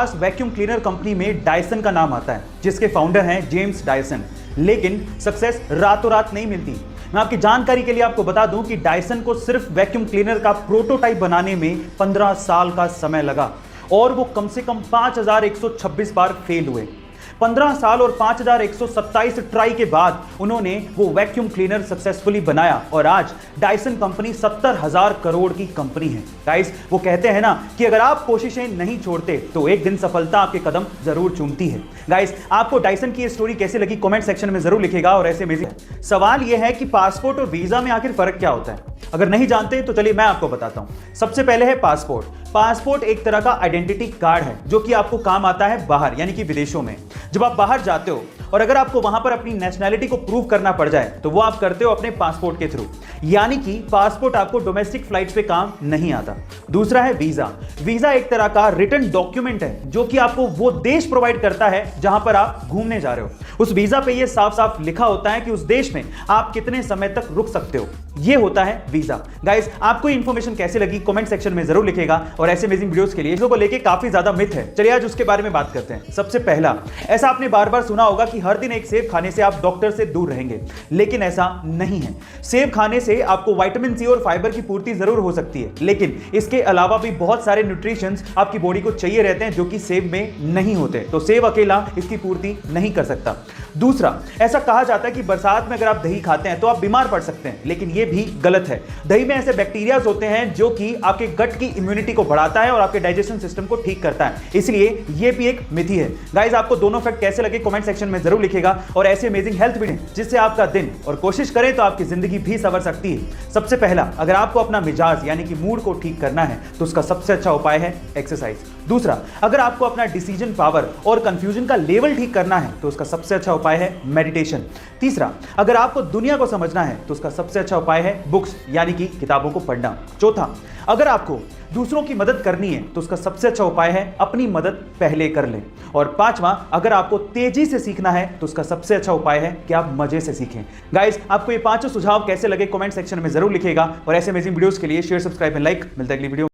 पास vacuum cleaner company में Dyson का नाम आता है, जिसके फाउंडर हैं जेम्स डायसन। लेकिन सक्सेस रातों रात नहीं मिलती। मैं आपकी जानकारी के लिए आपको बता दूं कि डायसन को सिर्फ वैक्यूम क्लीनर का प्रोटोटाइप बनाने में 15 साल का समय लगा और वो कम से कम 5126 बार फेल हुए। 15 साल और 5127 ट्राई के बाद उन्होंने वो वैक्यूम क्लीनर सक्सेसफुली बनाया और आज डायसन कंपनी 70,000 करोड़ की कंपनी है। गाइस, वो कहते हैं ना कि अगर आप कोशिशें नहीं छोड़ते तो एक दिन सफलता आपके कदम जरूर चूमती है। गाइस, आपको डायसन की ये स्टोरी कैसी लगी कमेंट सेक्शन में जरूर लिखिएगा। और ऐसे अमेजिंग सवाल यह है कि पासपोर्ट और वीजा में आखिर फर्क क्या होता है? अगर नहीं जानते तो चलिए मैं आपको बताता हूं। सबसे पहले है पासपोर्ट। पासपोर्ट एक तरह का आइडेंटिटी कार्ड है जो कि आपको काम आता है बाहर, यानी कि विदेशों में। जब आप बाहर जाते हो और अगर आपको वहां पर अपनी नेशनैलिटी को प्रूव करना पड़ जाए तो वो आप करते हो अपने पासपोर्ट के थ्रू, यानी कि पासपोर्ट आपको डोमेस्टिक फ्लाइट्स पे काम नहीं आता। दूसरा है वीजा। वीजा एक तरह का रिटन डॉक्यूमेंट है जो कि आपको वो देश प्रोवाइड करता है जहां पर आप घूमने जा रहे हो। उस वीजा पे ये साफ साफ लिखा होता है कि उस देश में आप कितने समय तक रुक सकते हो। ये होता है वीजा। गाइस, आपको ये इंफॉर्मेशन कैसे लगी कमेंट सेक्शन में जरूर लिखिएगा। और ऐसे अमेजिंग वीडियोस के लिए इसको लेके काफी ज्यादा मिथ है, चलिए आज उसके बारे में बात करते हैं। सबसे पहला, ऐसा आपने बार बार सुना होगा कि हर दिन एक सेब खाने से आप डॉक्टर से दूर रहेंगे, लेकिन ऐसा नहीं है। सेब खाने से आपको विटामिन सी और फाइबर की पूर्ति जरूर हो सकती है, लेकिन इसके अलावा भी बहुत सारे न्यूट्रिशंस आपकी बॉडी को चाहिए रहते हैं जो कि सेब में नहीं होते। तो सेब अकेला इसकी पूर्ति नहीं कर सकता। दूसरा, ऐसा कहा जाता है कि बरसात में अगर आप दही खाते हैं तो आप बीमार पड़ सकते हैं, लेकिन यह भी गलत है। दही में ऐसे बैक्टीरियाज होते हैं जो कि आपके गट की इम्यूनिटी को बढ़ाता है और आपके डाइजेशन सिस्टम को ठीक करता है, इसलिए यह भी एक मिथी है। गाइस, आपको दोनों फैक्ट कैसे लगे कमेंट सेक्शन में जरूर लिखिएगा। और ऐसे अमेजिंग हेल्थ वीडियो जिससे आपका दिन और कोशिश करें तो आपकी जिंदगी भी संवर सकती है। सबसे पहला, अगर आपको अपना मिजाज यानी कि मूड को ठीक करना है तो उसका सबसे अच्छा उपाय है एक्सरसाइज। दूसरा, अगर आपको अपना डिसीजन पावर और कंफ्यूजन का लेवल ठीक करना है तो उसका सबसे अच्छा उपाय है मेडिटेशन। तीसरा, अगर आपको दुनिया को समझना है तो उसका सबसे अच्छा उपाय है बुक्स यानी कि किताबों को पढ़ना। चौथा, अगर आपको दूसरों की मदद करनी है तो उसका सबसे अच्छा उपाय है अपनी मदद पहले कर लें। और पांचवा, अगर आपको तेजी से सीखना है तो उसका सबसे अच्छा उपाय है कि आप मजे से सीखें। गाइस, आपको ये पांचों सुझाव कैसे लगे कमेंट सेक्शन में जरूर लिखिएगा। और ऐसे अमेजिंग वीडियोस के लिए शेयर, सब्सक्राइब एंड लाइक। मिलता है अगली वीडियो।